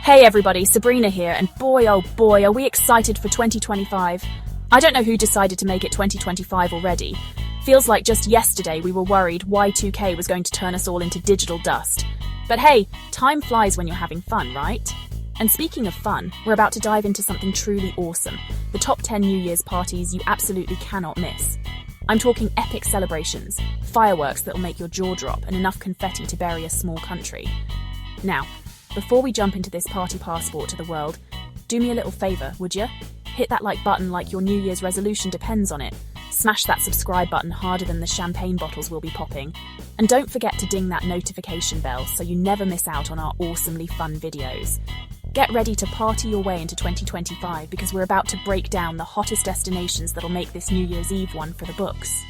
Hey everybody, Sabrina here, and boy oh boy are we excited for 2025. I don't know who decided to make it 2025 already. Feels like just yesterday we were worried Y2K was going to turn us all into digital dust. But hey, time flies when you're having fun, right? And speaking of fun, we're about to dive into something truly awesome. The top 10 New Year's parties you absolutely cannot miss. I'm talking epic celebrations, fireworks that'll make your jaw drop, and enough confetti to bury a small country. Now, before we jump into this party passport to the world, do me a little favour, would you? Hit that like button like your New Year's resolution depends on it. Smash that subscribe button harder than the champagne bottles will be popping. And don't forget to ding that notification bell so you never miss out on our awesomely fun videos. Get ready to party your way into 2025 because we're about to break down the hottest destinations that'll make this New Year's Eve one for the books.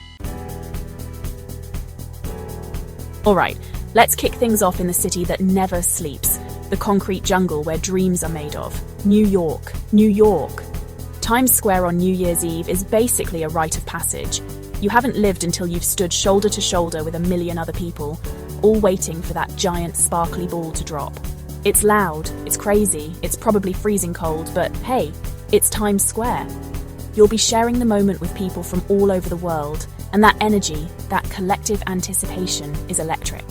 Alright, let's kick things off in the city that never sleeps. The concrete jungle where dreams are made of. New York. New York. Times Square on New Year's Eve is basically a rite of passage. You haven't lived until you've stood shoulder to shoulder with a million other people, all waiting for that giant sparkly ball to drop. It's loud, it's crazy, it's probably freezing cold, but hey, it's Times Square. You'll be sharing the moment with people from all over the world, and that energy, that collective anticipation is electric.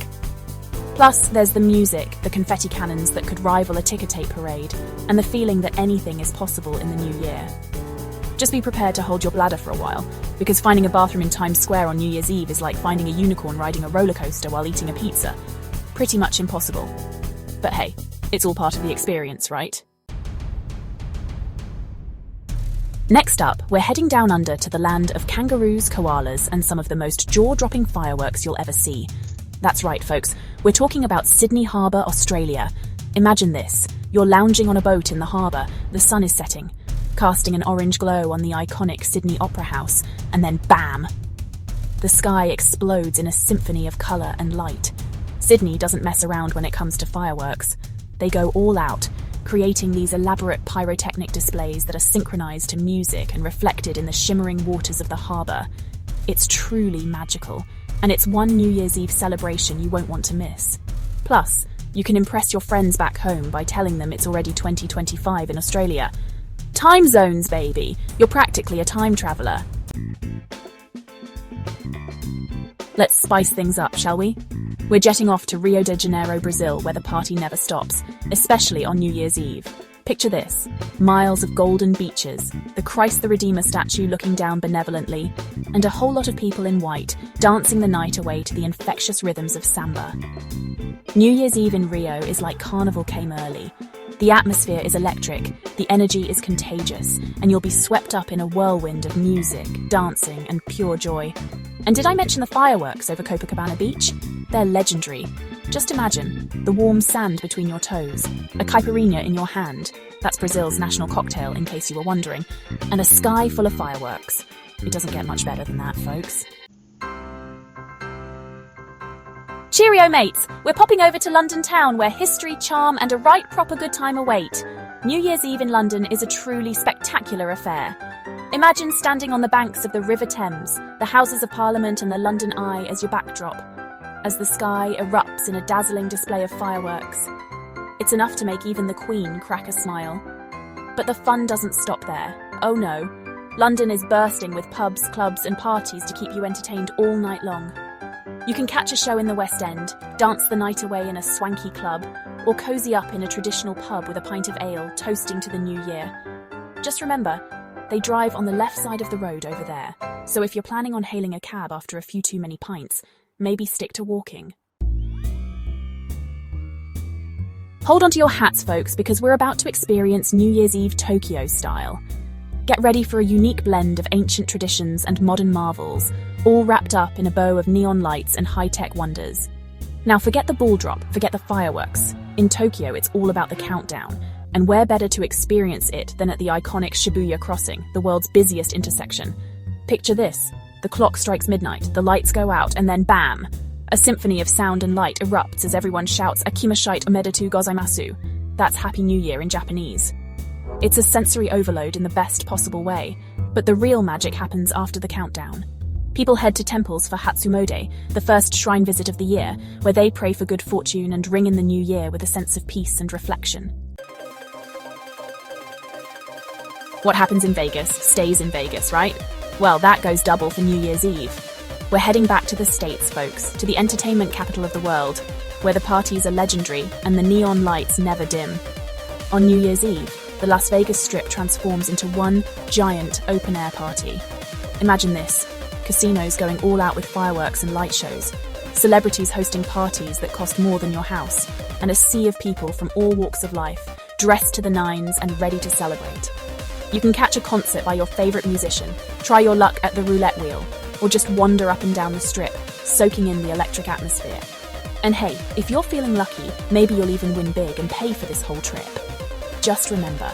Plus, there's the music, the confetti cannons that could rival a ticker tape parade, and the feeling that anything is possible in the new year. Just be prepared to hold your bladder for a while, because finding a bathroom in Times Square on New Year's Eve is like finding a unicorn riding a roller coaster while eating a pizza. Pretty much impossible. But hey, it's all part of the experience, right? Next up, we're heading down under to the land of kangaroos, koalas, and some of the most jaw-dropping fireworks you'll ever see. That's right, folks. We're talking about Sydney Harbour, Australia. Imagine this. You're lounging on a boat in the harbour, the sun is setting, casting an orange glow on the iconic Sydney Opera House, and then bam! The sky explodes in a symphony of colour and light. Sydney doesn't mess around when it comes to fireworks. They go all out, creating these elaborate pyrotechnic displays that are synchronised to music and reflected in the shimmering waters of the harbour. It's truly magical. And it's one New Year's Eve celebration you won't want to miss. Plus, you can impress your friends back home by telling them it's already 2025 in Australia. Time zones, baby! You're practically a time traveller. Let's spice things up, shall we? We're jetting off to Rio de Janeiro, Brazil, where the party never stops, especially on New Year's Eve. Picture this, miles of golden beaches, the Christ the Redeemer statue looking down benevolently, and a whole lot of people in white dancing the night away to the infectious rhythms of samba. New Year's Eve in Rio is like Carnival came early. The atmosphere is electric, the energy is contagious, and you'll be swept up in a whirlwind of music, dancing, and pure joy. And did I mention the fireworks over Copacabana Beach? They're legendary. Just imagine, the warm sand between your toes, a caipirinha in your hand, that's Brazil's national cocktail in case you were wondering, and a sky full of fireworks. It doesn't get much better than that, folks. Cheerio, mates! We're popping over to London town where history, charm, and a right proper good time await. New Year's Eve in London is a truly spectacular affair. Imagine standing on the banks of the River Thames, the Houses of Parliament and the London Eye as your backdrop, as the sky erupts in a dazzling display of fireworks. It's enough to make even the Queen crack a smile. But the fun doesn't stop there. Oh no. London is bursting with pubs, clubs and parties to keep you entertained all night long. You can catch a show in the West End, dance the night away in a swanky club, or cozy up in a traditional pub with a pint of ale, toasting to the new year. Just remember, they drive on the left side of the road over there, so if you're planning on hailing a cab after a few too many pints, maybe stick to walking. Hold on to your hats, folks, because we're about to experience New Year's Eve Tokyo style. Get ready for a unique blend of ancient traditions and modern marvels, all wrapped up in a bow of neon lights and high-tech wonders. Now forget the ball drop, forget the fireworks. In Tokyo, it's all about the countdown, and where better to experience it than at the iconic Shibuya crossing, the world's busiest intersection. Picture this. The clock strikes midnight, the lights go out, and then bam! A symphony of sound and light erupts as everyone shouts Akimashite omedetou gozaimasu. That's Happy New Year in Japanese. It's a sensory overload in the best possible way, but the real magic happens after the countdown. People head to temples for Hatsumode, the first shrine visit of the year, where they pray for good fortune and ring in the new year with a sense of peace and reflection. What happens in Vegas stays in Vegas, right? Well, that goes double for New Year's Eve. We're heading back to the States, folks, to the entertainment capital of the world, where the parties are legendary and the neon lights never dim. On New Year's Eve, the Las Vegas Strip transforms into one giant open-air party. Imagine this: casinos going all out with fireworks and light shows, celebrities hosting parties that cost more than your house, and a sea of people from all walks of life, dressed to the nines and ready to celebrate. You can catch a concert by your favorite musician, try your luck at the roulette wheel, or just wander up and down the strip, soaking in the electric atmosphere. And hey, if you're feeling lucky, maybe you'll even win big and pay for this whole trip. Just remember,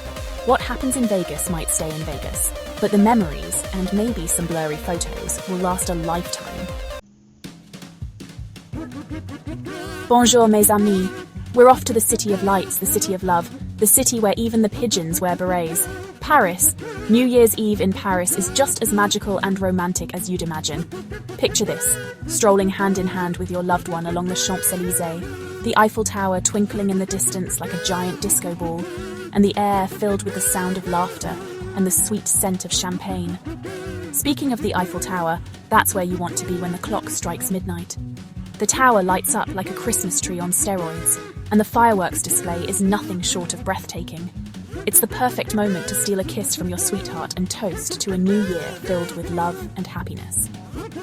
what happens in Vegas might stay in Vegas, but the memories, and maybe some blurry photos, will last a lifetime. Bonjour mes amis. We're off to the city of lights, the city of love, the city where even the pigeons wear berets. Paris. New Year's Eve in Paris is just as magical and romantic as you'd imagine. Picture this: strolling hand in hand with your loved one along the Champs-Élysées, the Eiffel Tower twinkling in the distance like a giant disco ball, and the air filled with the sound of laughter and the sweet scent of champagne. Speaking of the Eiffel Tower, that's where you want to be when the clock strikes midnight. The tower lights up like a Christmas tree on steroids, and the fireworks display is nothing short of breathtaking. It's the perfect moment to steal a kiss from your sweetheart and toast to a new year filled with love and happiness.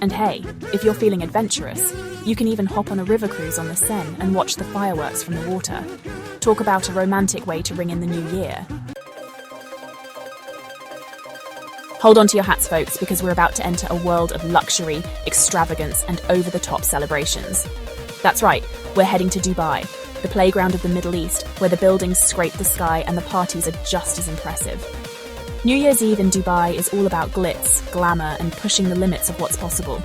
And hey, if you're feeling adventurous, you can even hop on a river cruise on the Seine and watch the fireworks from the water. Talk about a romantic way to ring in the new year. Hold on to your hats, folks, because we're about to enter a world of luxury, extravagance, and over-the-top celebrations. That's right, we're heading to Dubai, the playground of the Middle East, where the buildings scrape the sky and the parties are just as impressive. New Year's Eve in Dubai is all about glitz, glamour, and pushing the limits of what's possible.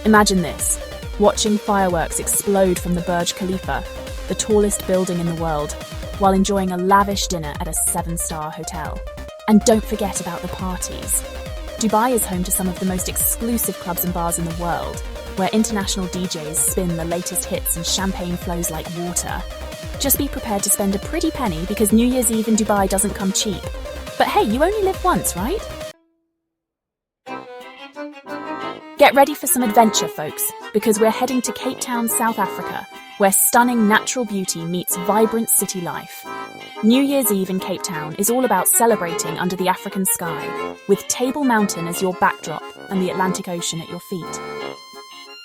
Imagine this: watching fireworks explode from the Burj Khalifa, the tallest building in the world, while enjoying a lavish dinner at a 7-star hotel. And don't forget about the parties. Dubai is home to some of the most exclusive clubs and bars in the world, where international DJs spin the latest hits and champagne flows like water. Just be prepared to spend a pretty penny, because New Year's Eve in Dubai doesn't come cheap. But hey, you only live once, right? Get ready for some adventure, folks, because we're heading to Cape Town, South Africa, where stunning natural beauty meets vibrant city life. New Year's Eve in Cape Town is all about celebrating under the African sky, with Table Mountain as your backdrop and the Atlantic Ocean at your feet.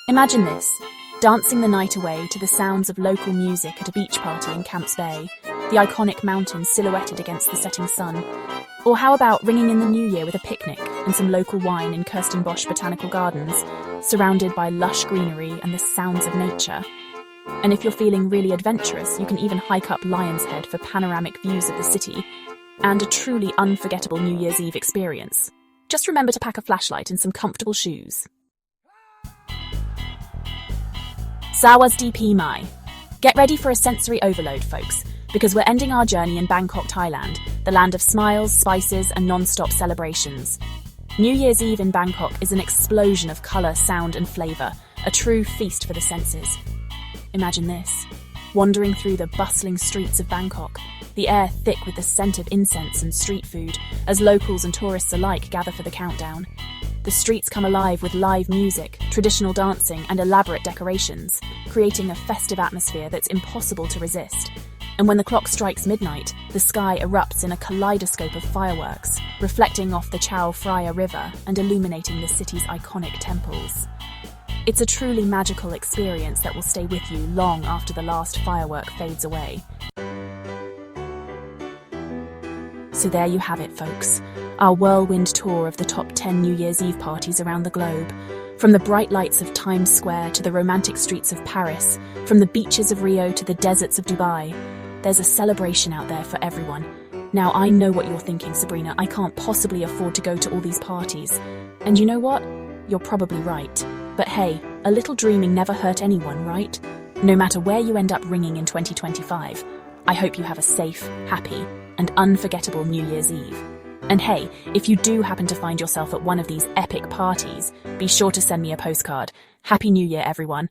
Imagine this: dancing the night away to the sounds of local music at a beach party in Camps Bay, the iconic mountain silhouetted against the setting sun. Or how about ringing in the new year with a picnic and some local wine in Kirstenbosch Botanical Gardens, surrounded by lush greenery and the sounds of nature? And if you're feeling really adventurous, you can even hike up Lion's Head for panoramic views of the city and a truly unforgettable New Year's Eve experience. Just remember to pack a flashlight and some comfortable shoes. Sawadee Mai. Get ready for a sensory overload, folks, because we're ending our journey in Bangkok, Thailand, the land of smiles, spices, and non-stop celebrations. New Year's Eve in Bangkok is an explosion of colour, sound, and flavour, a true feast for the senses. Imagine this: wandering through the bustling streets of Bangkok, the air thick with the scent of incense and street food, as locals and tourists alike gather for the countdown. The streets come alive with live music, traditional dancing, and elaborate decorations, creating a festive atmosphere that's impossible to resist. And when the clock strikes midnight, the sky erupts in a kaleidoscope of fireworks, reflecting off the Chao Phraya River and illuminating the city's iconic temples. It's a truly magical experience that will stay with you long after the last firework fades away. So there you have it, folks. Our whirlwind tour of the top 10 New Year's Eve parties around the globe. From the bright lights of Times Square to the romantic streets of Paris, from the beaches of Rio to the deserts of Dubai, there's a celebration out there for everyone. Now, I know what you're thinking, Sabrina. I can't possibly afford to go to all these parties. And you know what? You're probably right. But hey, a little dreaming never hurt anyone, right? No matter where you end up ringing in 2025, I hope you have a safe, happy, and unforgettable New Year's Eve. And hey, if you do happen to find yourself at one of these epic parties, be sure to send me a postcard. Happy New Year, everyone.